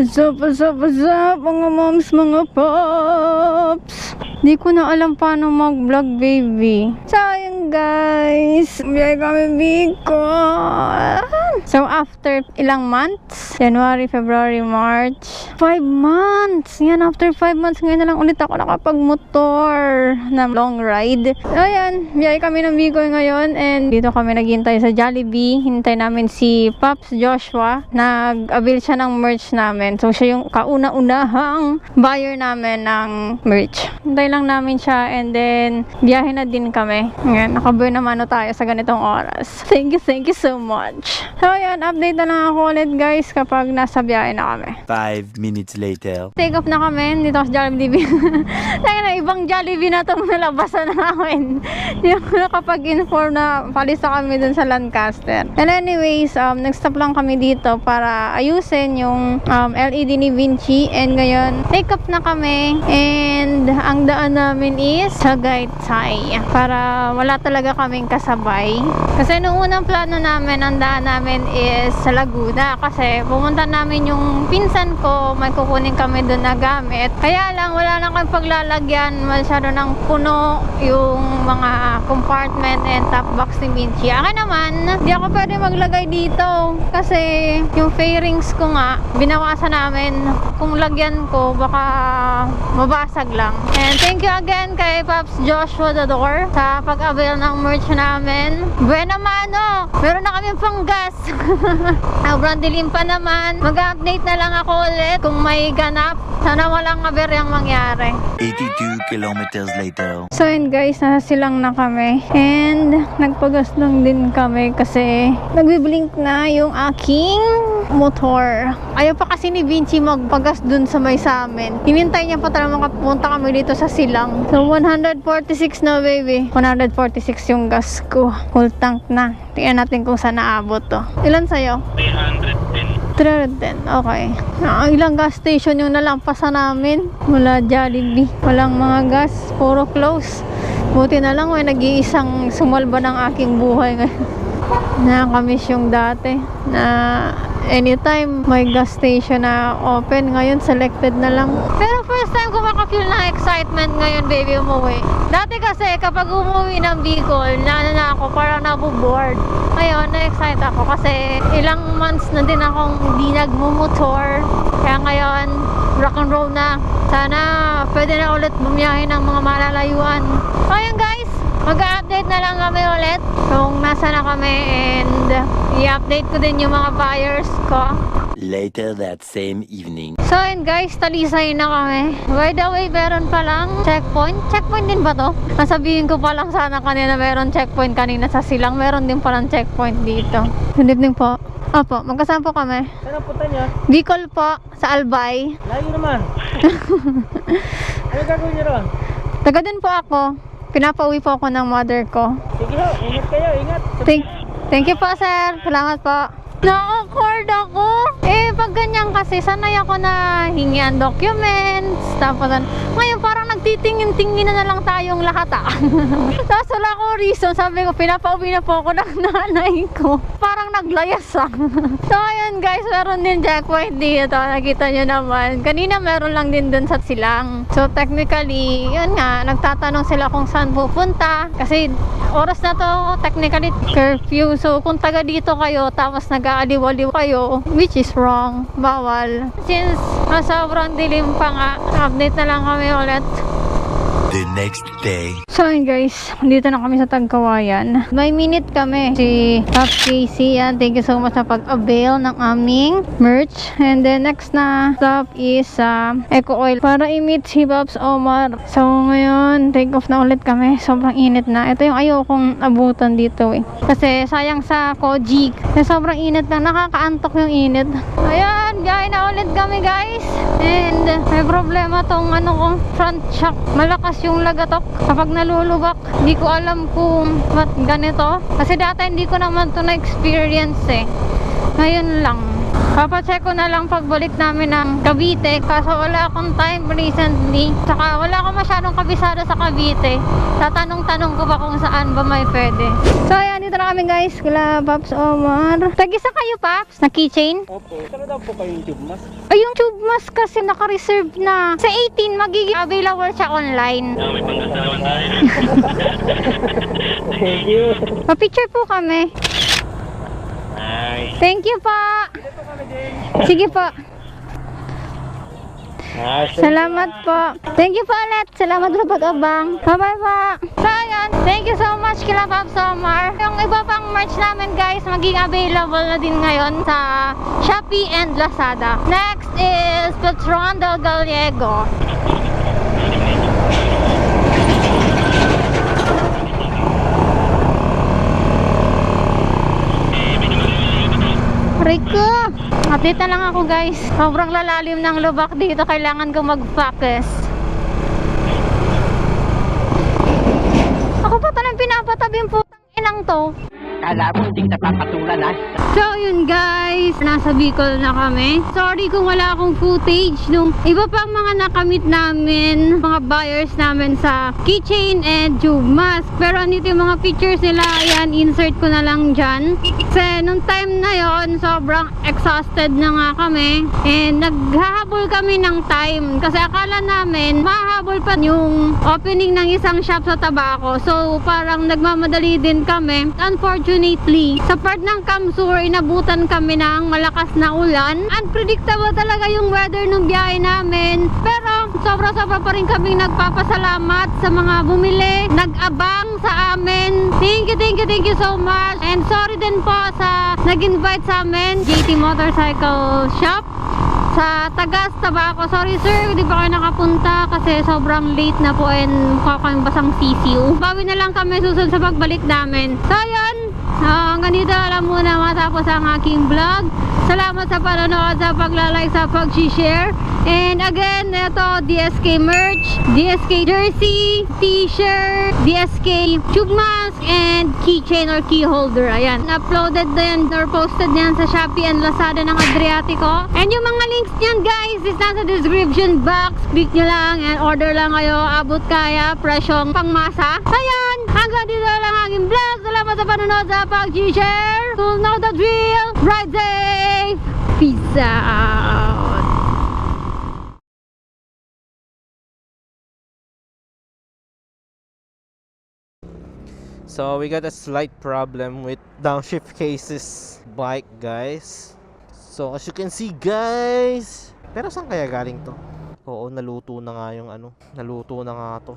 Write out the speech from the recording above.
What's up, mga moms, mga pops? Di ko na alam paano mag-vlog, baby. Sayang, guys. Biyay kami Bicol. So, after ilang months, January, February, March, 5 months. Yan, after 5 months, ngayon na lang ulit ako nakapag-motor na long ride. So, ayan, biyay kami ng Bicol ngayon and dito kami naghintay sa Jollibee. Hintay namin si Pops Joshua. Nag-avail siya ng merch namin. So, siya yung kauna-unahang buyer namin ng merch. Hintay lang namin siya and then biyahe na din kami. Ngayon, nakabuo naman tayo sa ganitong oras. Thank you so much. So, ayan, update na lang ako ulit, guys, kapag nasa biyahe na kami. 5 minutes later. Take off na kami dito sa Jollibee. Kaya na, ibang Jollibee na itong nalabasan namin. Hindi ako nakapag-inform na palisa kami dun sa Lancaster. And anyways, nag-stop lang kami dito para ayusin yung LED ni Vinci. And ngayon, take off na kami. And ang daan namin is Tagaytay. Para wala talaga kaming kasabay. Kasi nung unang plano namin, ang daan namin is sa Laguna. Kasi pumunta namin yung pinsan ko, may kukunin kami doon na gamit. Kaya lang, wala na kami paglalagyan. Masyado ng puno yung mga compartment and top box ni Vinci. Akin naman, di ako pwede maglagay dito. Kasi yung fairings ko nga, binawasan namin. Kung lagyan ko, baka mabasag lang. And thank you again kay Pops Joshua Dador sa pag-avail ng merch namin. Buena mano! Meron na kami pang gas. Sobrang dilim pa naman. Mag-update na lang ako ulit kung may ganap. Sana walang aberyang mangyari. 82 kilometers later. So yun, guys, nasa silang na kami. And nagpagas lang din kami kasi nagbiblink na yung aking motor. Ayaw pa kasi ni Vinci magpagas dun sa may sa amin. Hinintay niya pa talaga makapunta kami dito sa silang. So 146 na, baby. 146 yung gas ko. Full tank na. Tingnan natin kung saan naabot to. Ilan sa'yo? 310. Okay. Ilang gas station yung nalampasan namin. Wala Jollibee. Walang mga gas. Puro close. Buti na lang may nag-iisang sumalba ng aking buhay ngayon. Nakakamiss yung dati na anytime may gas station na open. Ngayon selected na lang. Pero first time ko makafeel ng excitement ngayon, baby, umuwi. Dati kasi kapag umuwi ng Bicol, na ako, parang nabuboard. Ngayon, na-excite ako kasi ilang months na din akong hindi nagmumotor. Kaya ngayon, rock and roll na. Sana pwede na ulit bumiyahe ng mga malalayuan. Ayun, guys, mag-update na lang kami ulit kung nasa na kami and i-update ko din yung mga buyers ko. Later that same evening. So yun, guys, talisay na kami. By the way, meron palang checkpoint. Checkpoint din ba to? Masabihin ko pa lang sana kanina meron checkpoint kanina sa silang. Meron din palang checkpoint dito. Good evening po. Opo, magkasama po kami. Saan ang punta niya? Bicol po, sa Albay. Layo naman. Ano gagawin niyo ron? Taga din po ako. Pinapauwi po ako ng mother ko. Sige ho, ingat kayo, ingat. Thank you po, sir. Salamat po. Na-awkward ako. Pag ganyan kasi, sanay ako na hingian documents. Tapos, ngayon parang nagtitingin-tingin na lang tayong lahat Tapos wala ko reason. Sabi ko, pinapauwi na po ako ng nanay ko. Parang naglayas So, ayun, guys, meron din checkpoint dito. Nakita nyo naman. Kanina meron lang din dun sa silang. So, technically, yun nga, nagtatanong sila kung saan pupunta. Kasi, oras na to, technically, curfew. So, kung taga dito kayo, tapos nag-aaliw-aliw kayo, which is wrong. Bawal. Since sobrang dilim pa nga, update na lang kami ulit. The next day. So yun, guys, dito na kami sa Tagkawayan. May minute kami. Si Top Casey, yan. Thank you so much sa pag-avail ng aming merch. And then next na stop is Eco Oil para i-meet si Pops Omar. So ngayon, take off na ulit kami. Sobrang init na. Ito yung ayokong abutan dito kasi sayang sa Kojik. Sobrang init na. Nakakaantok yung init. Ayan, gaya na ulit kami, guys. And may problema tong front shock. Malakas yung lagatok kapag nalulubak. Hindi ko alam kung ba't ganito. Kasi dati hindi ko naman to na-experience Ngayon lang. Papacheck ko na lang pagbalik namin ng Cavite. Kaso wala akong time recently. Saka wala akong masyadong kabisado sa Cavite. Tatanong-tanong ko ba kung saan ba may pwede. So ayan, dito na kami guys. Kila Paps Omar. Tag-isa kayo, Paps? Na keychain? Opo. Saan daw po kayo yung tube mask? Ay, yung tube mask kasi naka-reserve na. Sa 18, magiging available siya online. Thank you. Pa-picture po kami. Nice. Thank you pa. Dito kami din. Sige po. Nice. Salamat po. Thank you po ulit. Salamat sa pag-abang. Bye-bye po. So, ayan. Thank you so much kila Pops Omar. Yung iba pang merch namin guys, maging available na din ngayon sa Shopee and Lazada. Next is Petron del Gallego. Rico! Update na lang ako guys. Sobrang lalalim ng lubak dito. Kailangan ko mag-focus. Ako pa talang pinapatabi yung putang inang to. Kala mo hindi kita papatulan ha? So yun guys, nasa Bicol na kami. Sorry kung wala akong footage nung iba pang mga nakamit namin, mga buyers namin sa keychain and tube mask. Pero andito yung mga pictures nila, ayan, insert ko na lang dyan. Kasi nung time na yon sobrang exhausted na nga kami. And naghahabol kami ng time. Kasi akala namin, mahabol pa yung opening ng isang shop sa Tabaco. So parang nagmamadali din kami. Unfortunately, sa part ng Kamsur, inabutan kami ng malakas na ulan. Unpredictable talaga yung weather ng biyahe namin. Pero sobra-sobra pa rin kami nagpapasalamat sa mga bumili, nag-abang sa amin. Thank you so much. And sorry din po sa nag-invite sa amin, JT Motorcycle Shop sa Tagas, Tabaco. Sorry sir, hindi pa kayo nakapunta kasi sobrang late na po and mukha kaming basang sisiw. Bawi na lang kami susunod sa pagbalik namin. So yun, hanggang dito lang muna matapos ang aking vlog. Salamat sa panonood, sa paglalike, sa pag-share. And again, ito, DSK merch, DSK jersey, t-shirt, DSK tube mask, and keychain or key holder. Ayan, uploaded din or posted yan sa Shopee and Lazada ng Adriatico. And yung mga links niyan guys is nasa description box. Click nyo lang and order lang kayo. Abot kaya, presyong pangmasa. Ayan, hanggang dito lang aking vlog. Salamat sa panonood, sa pag-share. So know the drill. Ride safe. Peace out. So we got a slight problem with downshift cases bike guys. So as you can see guys, pero saan kaya galing to? Oo, naluto na nga yung naluto na nga to.